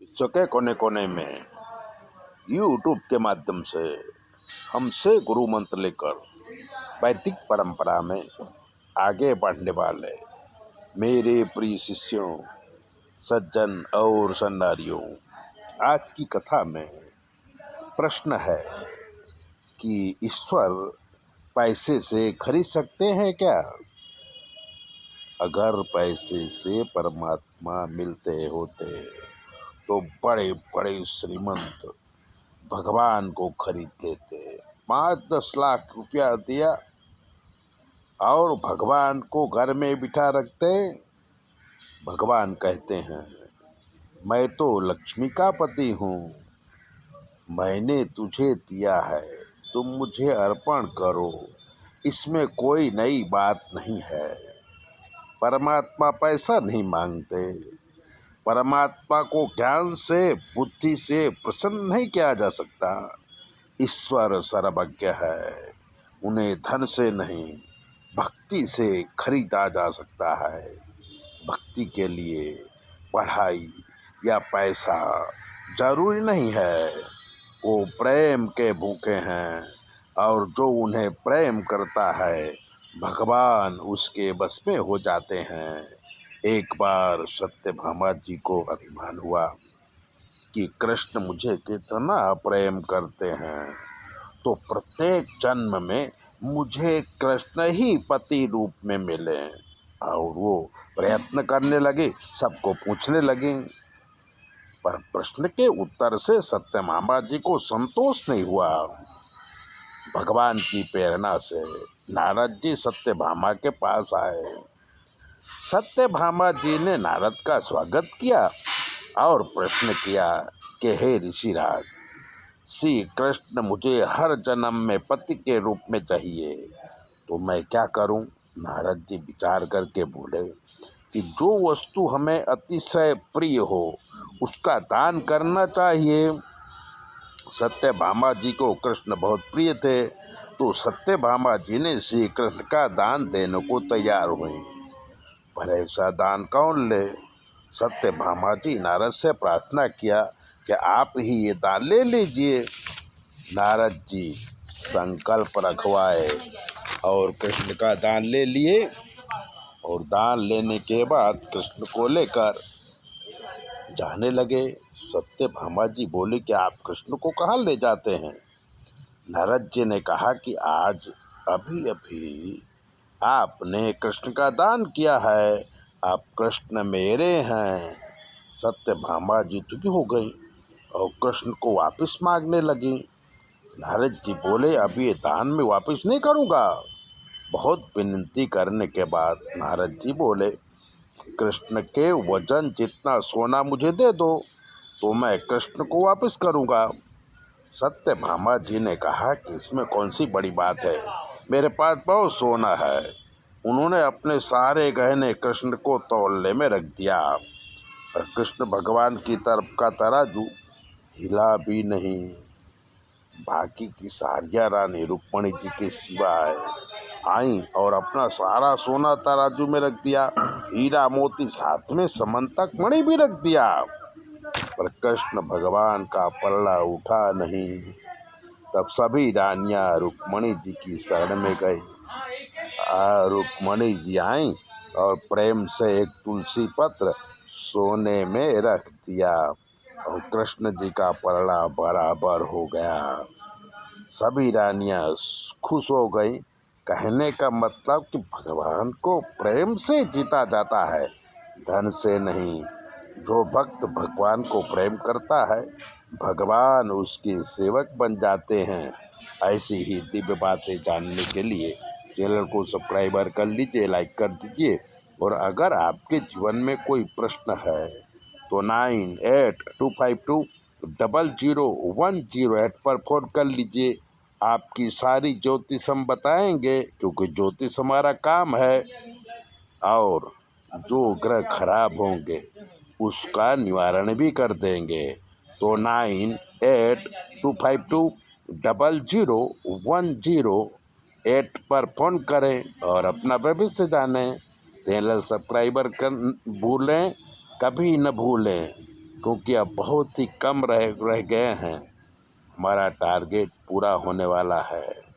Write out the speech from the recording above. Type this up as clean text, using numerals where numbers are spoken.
विश्व के कोने कोने में यूट्यूब के माध्यम से हमसे गुरु मंत्र लेकर वैदिक परंपरा में आगे बढ़ने वाले मेरे प्रिय शिष्यों, सज्जन और सन्नारियों, आज की कथा में प्रश्न है कि ईश्वर पैसे से खरीद सकते हैं क्या? अगर पैसे से परमात्मा मिलते होते तो बड़े बड़े श्रीमंत भगवान को खरीद लेते। 5-10 लाख रुपया दिया और भगवान को घर में बिठा रखते। भगवान कहते हैं, मैं तो लक्ष्मी का पति हूँ, मैंने तुझे दिया है, तुम मुझे अर्पण करो, इसमें कोई नई बात नहीं है। परमात्मा पैसा नहीं मांगते। परमात्मा को ज्ञान से, बुद्धि से प्रसन्न नहीं किया जा सकता। ईश्वर सर्वज्ञ है, उन्हें धन से नहीं भक्ति से खरीदा जा सकता है। भक्ति के लिए पढ़ाई या पैसा जरूरी नहीं है। वो प्रेम के भूखे हैं और जो उन्हें प्रेम करता है भगवान उसके बस में हो जाते हैं। एक बार सत्यभामा जी को अभिमान हुआ कि कृष्ण मुझे कितना प्रेम करते हैं, तो प्रत्येक जन्म में मुझे कृष्ण ही पति रूप में मिले। और वो प्रयत्न करने लगे, सबको पूछने लगे, पर प्रश्न के उत्तर से सत्यभामा जी को संतोष नहीं हुआ। भगवान की प्रेरणा से नारद जी सत्यभामा के पास आए। सत्यभामा जी ने नारद का स्वागत किया और प्रश्न किया कि हे ऋषिराज, श्री कृष्ण मुझे हर जन्म में पति के रूप में चाहिए, तो मैं क्या करूं? नारद जी विचार करके बोले कि जो वस्तु हमें अतिशय प्रिय हो उसका दान करना चाहिए। सत्यभामा जी को कृष्ण बहुत प्रिय थे, तो सत्यभामा जी ने श्री कृष्ण का दान देने को तैयार हुई। पर ऐसा दान कौन ले? सत्यभामा जी नारद से प्रार्थना किया कि आप ही ये दान ले लीजिए। नारद जी संकल्प रखवाए और कृष्ण का दान ले लिए। और दान लेने के बाद कृष्ण को लेकर जाने लगे। सत्यभामा जी बोले कि आप कृष्ण को कहाँ ले जाते हैं? नारद जी ने कहा कि आज अभी अभी आपने कृष्ण का दान किया है, आप कृष्ण मेरे हैं। सत्यभामा जी दुखी हो गई और कृष्ण को वापस मांगने लगी। नारद जी बोले, अभी ये दान में वापस नहीं करूँगा। बहुत विनती करने के बाद नारद जी बोले, कृष्ण के वजन जितना सोना मुझे दे दो तो मैं कृष्ण को वापस करूँगा। सत्यभामा जी ने कहा कि इसमें कौन सी बड़ी बात है, मेरे पास बहुत सोना है। उन्होंने अपने सारे गहने कृष्ण को तौलने में रख दिया, पर कृष्ण भगवान की तरफ का तराजू हिला भी नहीं। बाकी की सारिया रानी रुक्मणी जी के सिवाय आई और अपना सारा सोना तराजू में रख दिया, हीरा मोती साथ में समंतक मणि भी रख दिया, पर कृष्ण भगवान का पल्ला उठा नहीं। तब सभी रानियां रुक्मणी जी की शरण में गई। रुक्मणी जी आई और प्रेम से एक तुलसी पत्र सोने में रख दिया और कृष्ण जी का पल्ला बराबर हो गया। सभी रानियां खुश हो गई। कहने का मतलब कि भगवान को प्रेम से जीता जाता है, धन से नहीं। जो भक्त भगवान को प्रेम करता है भगवान उसके सेवक बन जाते हैं। ऐसी ही दिव्य बातें जानने के लिए चैनल को सब्सक्राइबर कर लीजिए, लाइक कर दीजिए। और अगर आपके जीवन में कोई प्रश्न है तो 9825200108 पर फ़ोन कर लीजिए। आपकी सारी ज्योतिष हम बताएंगे, क्योंकि ज्योतिष हमारा काम है। और जो ग्रह खराब होंगे उसका निवारण भी कर देंगे। तो 9825200108 पर फ़ोन करें और अपना भविष्य जानें। चैनल सब्सक्राइबर कर भूलें, कभी न भूलें। क्योंकि अब बहुत ही कम रह गए हैं, हमारा टारगेट पूरा होने वाला है।